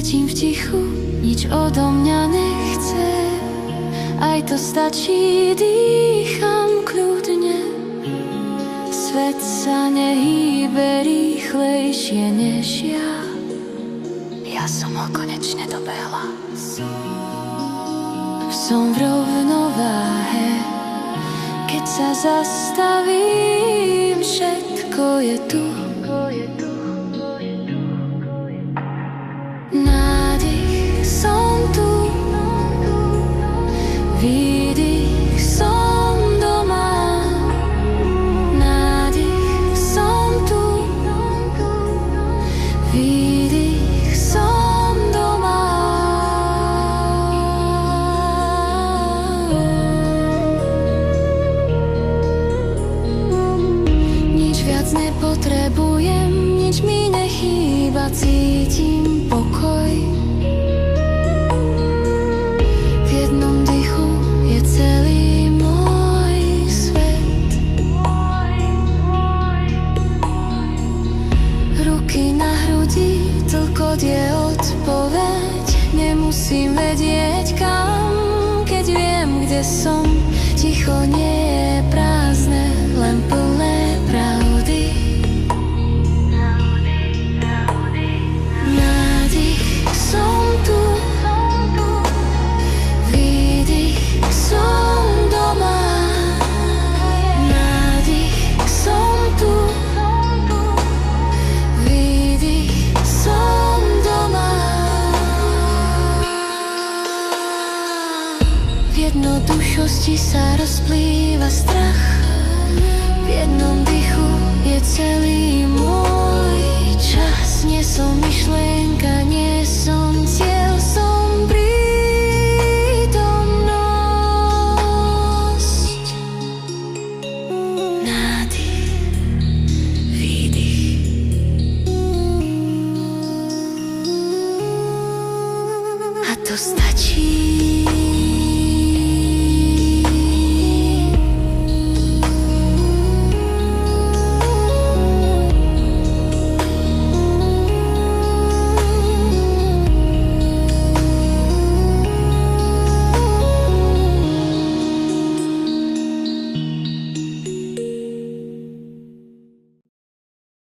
Cítim v tichu, nič odo mňa nechce. Aj to stačí, dýcham kľudne. Svet sa nehýbe rýchlejšie než ja. Ja som ho konečne dobehla. Som v rovnováhe. Keď sa zastavím, všetko je tu. Nádych, som tu. Výdych, som doma. Nádych, som tu. Výdych, som doma. Nič viac nepotrebujem, nič mi nechýba, cítim pokoj. V jednom dychu je celý môj svet. Ruky na hrudi, tlkot je odpoveď. Nemusím vedieť kam, keď viem, kde som. Ticho nie